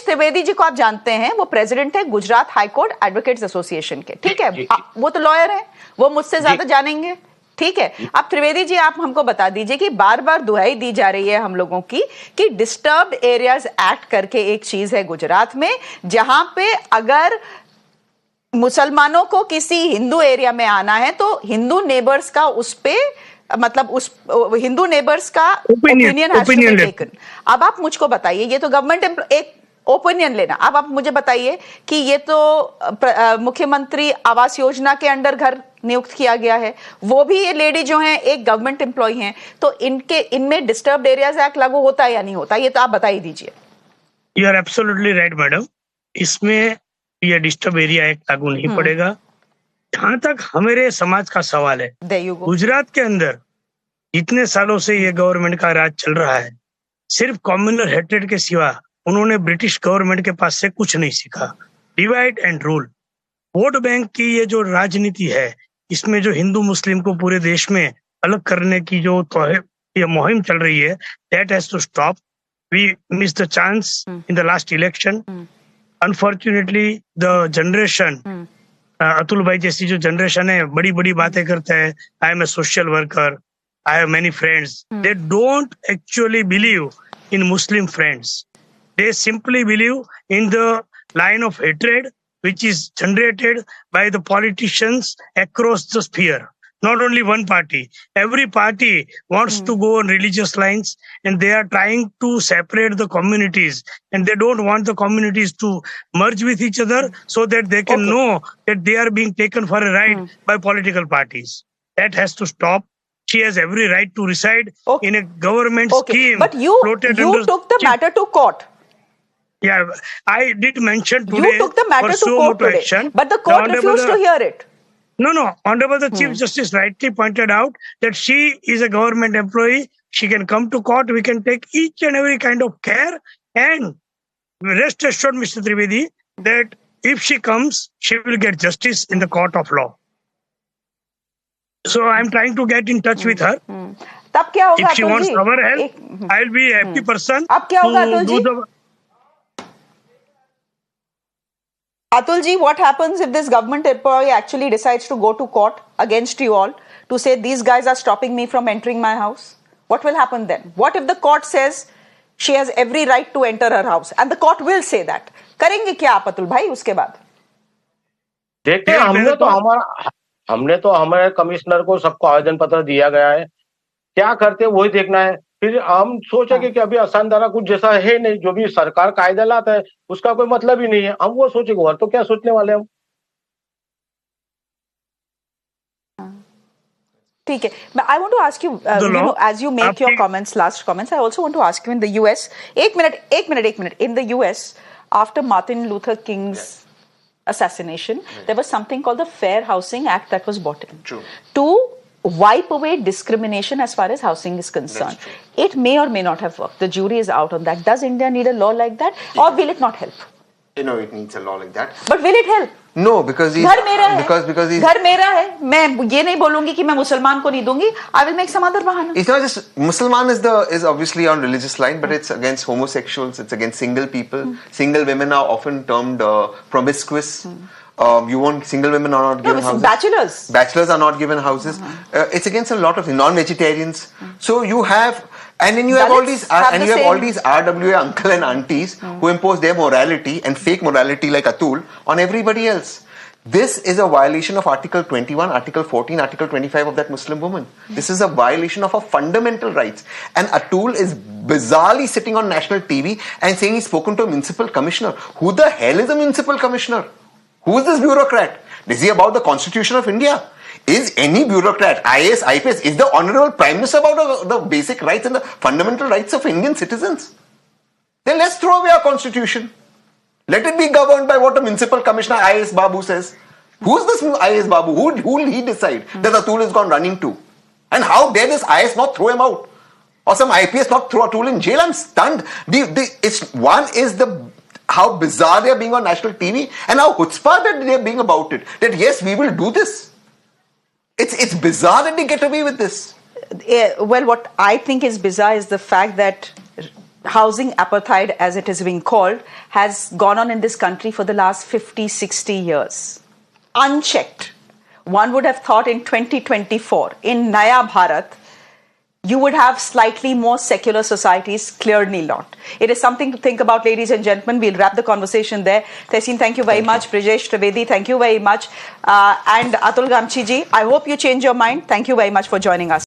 दिनेश त्रिवेदी जी को आप जानते हैं, वो प्रेसिडेंट है गुजरात हाईकोर्ट एडवोकेट्स एसोसिएशन के, ठीक है। वो तो लॉयर हैं, वो मुझसे ज्यादा जानेंगे, ठीक है। अब त्रिवेदी जी आप हमको बता दीजिए कि बार बार दुहाई दी जा रही है हम लोगों की कि डिस्टर्ब्ड एरियाज एक्ट करके एक चीज है गुजरात में, जहां पे अगर मुसलमानों को किसी हिंदू एरिया में आना है तो हिंदू नेबर्स का उस पे मतलब उस हिंदू नेबर्स का opinion has to be taken. अब आप मुझको बताइए, ये तो गवर्नमेंट एक ओपिनियन लेना, अब आप मुझे बताइए कि ये तो मुख्यमंत्री आवास योजना के अंडर घर नियुक्त किया गया है, वो भी ये लेडी जो हैं एक गवर्नमेंट एम्प्लॉय हैं, तो इनमें डिस्टर्ब्ड एरियाज एक्ट लागू होता है या नहीं होता, ये तो आप बता ही दीजिए। You are absolutely right madam, इसमें ये डिस्टर्ब एरिया एक्ट लागू नहीं पड़ेगा। जहां तक हमारे समाज का सवाल है, गुजरात के अंदर इतने सालों से ये गवर्नमेंट का राज चल रहा है, सिर्फ कम्युनल हेट्रेड के सिवा उन्होंने ब्रिटिश गवर्नमेंट के पास से कुछ नहीं सीखा। Divide and rule, vote bank की ये जो राजनीति है, इसमें जो हिंदू मुस्लिम को पूरे देश में अलग करने की जो ये मुहिम चल रही है, that has to stop. We miss the chance in the last election. Unfortunately the generation, Atul bhai जैसी जो जनरेशन है, बड़ी बड़ी बातें करते हैं, I am a social worker, I have many friends, they don't actually believe in Muslim friends. They simply believe in the line of hatred which is generated by the politicians across the sphere. Not only one party. Every party wants to go on religious lines, and they are trying to separate the communities, and they don't want the communities to merge with each other so that they can know that they are being taken for a ride by political parties. That has to stop. She has every right to reside in a government scheme. But you took the matter to court. Yeah, I did mention today. You took the matter to court today, action, but the court refused to hear it. No. Honorable the Chief Justice rightly pointed out that she is a government employee. She can come to court. We can take each and every kind of care. And rest assured, Mr. Trivedi, that if she comes, she will get justice in the court of law. So I'm trying to get in touch with her. तब क्या होगा? If she wants our help, I'll be a happy person. अब क्या होगा Atul ji? Atul ji, what happens if this government employee actually decides to go to court against you all to say these guys are stopping me from entering my house? What will happen then? What if the court says she has every right to enter her house and the court will say that? करेंगे क्या आप अतुल भाई उसके बाद? देखते हैं, हमने तो हमारे कमिश्नर को सबको आवेदन पत्र दिया गया है, क्या करते हैं वही देखना है। फिर हम सोचेंगे कि अभी आसान धारा कुछ जैसा है नहीं, जो भी सरकार कायदा लाता है उसका कोई मतलब ही नहीं है, हम वो सोचेंगे, और तो क्या सोचने वाले हम। ठीक है, I want to ask you, as you make your comments, last comments, I also want to ask you in the US, एक minute, in the US, after Martin Luther King's assassination, there was something called the Fair Housing Act that was brought in. True. To wipe away discrimination as far as housing is concerned. It may or may not have worked. The jury is out on that. Does India need a law like that, or will it not help? No, it needs a law like that. But will it help? No, because घर मेरा है. Because घर मेरा है. मैं ये नहीं बोलूंगी कि मैं मुसलमान को नहीं दूंगी. I will make some other bahana. It's not just Musliman is obviously on religious line, but it's against homosexuals. It's against single people. Single women are often termed promiscuous. You want single women are not given houses. Bachelors are not given houses. It's against a lot of non-vegetarians. So you have, and then you have all these, RWA uncle and aunties who impose their morality and fake morality like Atul on everybody else. This is a violation of Article 21, Article 14, Article 25 of that Muslim woman. This is a violation of her fundamental rights. And Atul is bizarrely sitting on national TV and saying he's spoken to a municipal commissioner. Who the hell is a municipal commissioner? Who is this bureaucrat? Is he about the Constitution of India? Is any bureaucrat, IAS, IPS, is the Honorable Prime Minister about the basic rights and the fundamental rights of Indian citizens? Then let's throw away our Constitution. Let it be governed by what a municipal commissioner, IAS Babu, says. Who's this IAS Babu? Who will he decide that Atul has gone running to? And how dare this IAS not throw him out? Or some IPS not throw Atul in jail? I'm stunned. One is how bizarre they are being on national TV and how chutzpah that they are being about it. That yes, we will do this. It's bizarre that they get away with this. Well, what I think is bizarre is the fact that housing apartheid, as it is being called, has gone on in this country for the last 50, 60 years. Unchecked. One would have thought in 2024, in Naya Bharat, you would have slightly more secular societies. Clearly not. It is something to think about, ladies and gentlemen. We'll wrap the conversation there. Tehseen, thank you very much. Brijesh Trivedi, thank you very much. And Atul Gamchi ji, I hope you change your mind. Thank you very much for joining us.